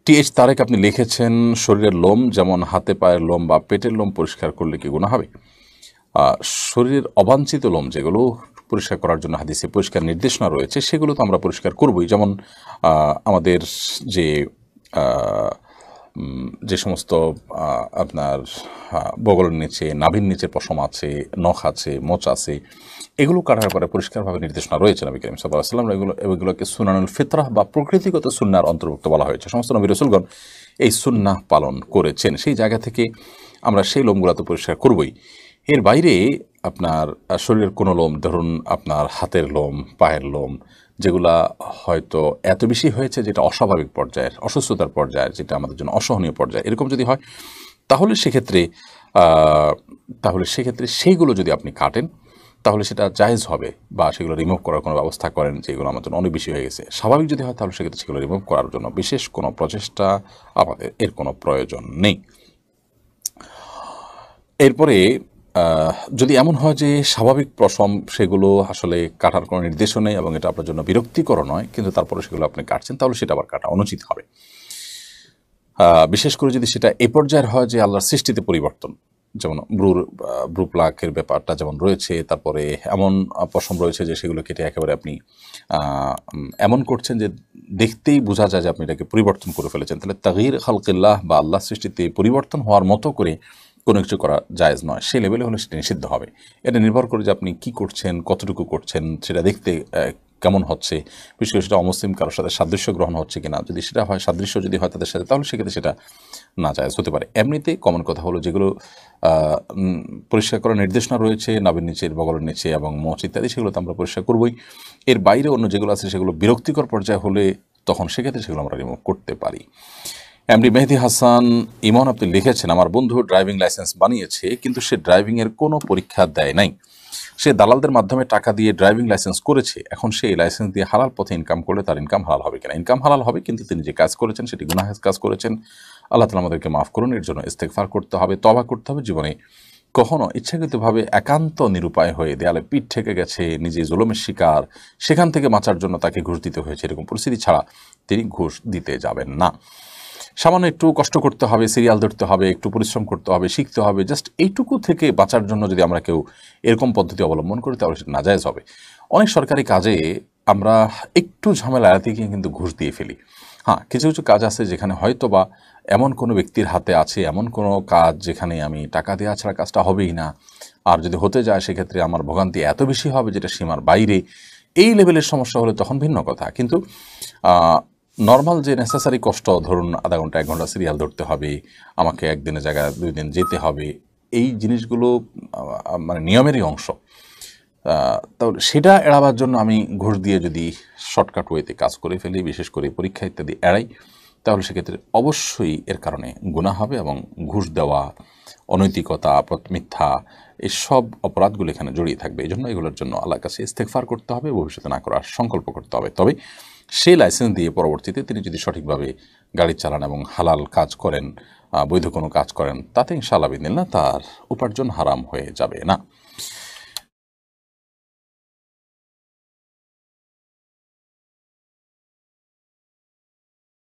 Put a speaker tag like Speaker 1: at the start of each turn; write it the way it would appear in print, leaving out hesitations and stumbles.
Speaker 1: TH Tarique আপনি লিখেছেন, শরীরের লোম যেমন হাতে পায়ের লোম বা পেটের লোম পরিষ্কার করলে কি গুনাহ হবে? শরীরের অবাঞ্ছিত লোম যেগুলো পরিষ্কার করার জন্য হাদিসে পরিষ্কার নির্দেশনা রয়েছে সেগুলো তো আমরা পরিষ্কার করবই। যেমন আমাদের যে যে সমস্ত আপনার বগলের নিচে, নাভির নিচে পশম আছে, নখ আছে, মোচ আছে, এগুলো কাটার পরে পরিষ্কারভাবে নির্দেশনা রয়েছে নবী করিম সাল্লাল্লাহু আলাইহি ওয়াসাল্লাম। এগুলোকে সুনানুল ফিতরাহ বা প্রকৃতিগত সুন্নাহর অন্তর্ভুক্ত বলা হয়েছে। সমস্ত নবী রাসূলগণ এই সুন্নাহ পালন করেছেন। সেই জায়গা থেকে আমরা সেই লোমগুলো তো পরিষ্কার করবই। এর বাইরে আপনার শরীরের কোনো লোম, ধরুন আপনার হাতের লোম, পায়ের লোম, যেগুলা হয়তো এত বেশি হয়েছে যেটা অস্বাভাবিক পর্যায়ের, অসুস্থতার পর্যায়ের, যেটা আমাদের জন্য অসহনীয় পর্যায়ে, এরকম যদি হয় তাহলে সেক্ষেত্রে সেইগুলো যদি আপনি কাটেন তাহলে সেটা জায়েজ হবে, বা সেগুলো রিমুভ করার কোনো ব্যবস্থা করেন যে এগুলো আমার জন্য অনেক বেশি হয়ে গেছে। স্বাভাবিক যদি হয় তাহলে সেক্ষেত্রে সেগুলো রিমুভ করার জন্য বিশেষ কোনো প্রচেষ্টা আমাদের এর কোনো প্রয়োজন নেই। এরপরে যদি এমন হয় যে স্বাভাবিক পশম সেগুলো আসলে কাটার কোনো নির্দেশও নেই এবং এটা আপনার জন্য বিরক্তিকর নয়, কিন্তু তারপরে সেগুলো আপনি কাটছেন, তাহলে সেটা আবার কাটা অনুচিত হবে। বিশেষ করে যদি সেটা এ পর্যায়ের হয় যে আল্লাহর সৃষ্টিতে পরিবর্তন, যেমন ব্রু প্লাকের ব্যাপারটা যেমন রয়েছে, তারপরে এমন পশম রয়েছে যে সেগুলো কেটে একেবারে আপনি এমন করছেন যে দেখতেই বোঝা যায় যে আপনি এটাকে পরিবর্তন করে ফেলেছেন, তাহলে তাগয়ির খালকিল্লাহ বা আল্লাহ সৃষ্টিতে পরিবর্তন হওয়ার মতো করে কোনো কিছু করা জায়েজ নয়। সেই লেভেলে হলে সেটা নিষিদ্ধ হবে। এটা নির্ভর করে যে আপনি কী করছেন, কতটুকু করছেন, সেটা দেখতে কেমন হচ্ছে, বিশেষ করে সেটা অমুসলিম কারোর সাথে সাদৃশ্য গ্রহণ হচ্ছে কিনা। যদি সেটা হয়, সাদৃশ্য যদি হয় তাদের সাথে, তাহলে সেক্ষেত্রে সেটা না জায়েজ হতে পারে। এমনিতে কমন কথা হলো যেগুলো পরিষ্কার করার নির্দেশনা রয়েছে নাভির নিচের, বগলের নিচে এবং মোচ ইত্যাদি, সেগুলো তো আমরা পরিষ্কার করবই। এর বাইরে অন্য যেগুলো আছে সেগুলো বিরক্তিকর পর্যায়ে হলে তখন সেক্ষেত্রে সেগুলো আমরা রিমুভ করতে পারি। এমডি মেহেদি হাসান ইমন আপনি লিখেছেন, আমার বন্ধু ড্রাইভিং লাইসেন্স বানিয়েছে কিন্তু সে ড্রাইভিংয়ের কোনো পরীক্ষা দেয় নাই। সে দালালদের মাধ্যমে টাকা দিয়ে ড্রাইভিং লাইসেন্স করেছে। এখন সে এই লাইসেন্স দিয়ে হালাল পথে ইনকাম করলে তার ইনকাম হালাল হবে কিনা? ইনকাম হালাল হবে, কিন্তু তিনি যে কাজ করেছেন সেটি গুনাহের কাজ করেছেন। আল্লাহ তাআলা আমাদেরকে মাফ করুন। এর জন্য ইস্তেগফার করতে হবে, তওবা করতে হবে। জীবনে কখনো ইচ্ছাকৃতভাবে একান্ত নিরুপায় হয়ে দেয়ালে পিঠ ঠেকে গেছে, নিজে জুলুমের শিকার, সেখান থেকে বাঁচার জন্য তাকে ঘুষ দিতে হয়েছে, এরকম পরিস্থিতি ছাড়া তিনি ঘুষ দিতে যাবেন না। সামান্য একটু কষ্ট করতে হবে, সিরিয়াল ধরতে হবে, একটু পরিশ্রম করতে হবে, শিখতে হবে, জাস্ট এইটুকু থেকে বাঁচার জন্য যদি আমরা কেউ এরকম পদ্ধতি অবলম্বন করি তাহলে সেটা নাজায়েজ হবে। অনেক সরকারি কাজে আমরা একটু ঝামেলা এড়াতে গিয়ে কিন্তু ঘুষ দিয়ে ফেলি। হ্যাঁ, কিছু কিছু কাজ আছে যেখানে হয়তো বা এমন কোনো ব্যক্তির হাতে আছে, এমন কোনো কাজ যেখানে আমি টাকা দেওয়া ছাড়া কাজটা হবেই না, আর যদি হতে যায় সেক্ষেত্রে আমার ভোগান্তি এত বেশি হবে যেটা সীমার বাইরে, এই লেভেলের সমস্যা হলে তখন ভিন্ন কথা। কিন্তু নর্মাল যে নেসেসারি কষ্ট, ধরুন আধা ঘন্টা 1 ঘন্টা সিরিয়াল ধরতে হবে, আমাকে একদিনের জায়গায় 2 দিন যেতে হবে, এই জিনিসগুলো মানে নিয়মেরই অংশ। তাহলে সেটা এড়াবার জন্য আমি ঘুষ দিয়ে যদি শর্টকাট ওয়েতে কাজ করে ফেলি, বিশেষ করে পরীক্ষা ইত্যাদি এড়াই, তাহলে সেক্ষেত্রে অবশ্যই এর কারণে গুনাহ হবে এবং ঘুষ দেওয়া, অনৈতিকতা, মিথ্যা, এসব অপরাধগুলো এখানে জড়িয়ে থাকবে। এই জন্য এগুলোর জন্য আল্লাহর কাছে ইস্তেগফার করতে হবে, ভবিষ্যতে না করার সংকল্প করতে হবে। তবে সেই লাইসেন্স দিয়ে পরবর্তীতে তিনি যদি সঠিকভাবে গাড়ি চালান এবং হালাল কাজ করেন, বৈধ কোনো কাজ করেন, তাতে ইনশাআল্লাহ বিদিনিল্লাহ তার উপার্জন হারাম হয়ে যাবে না।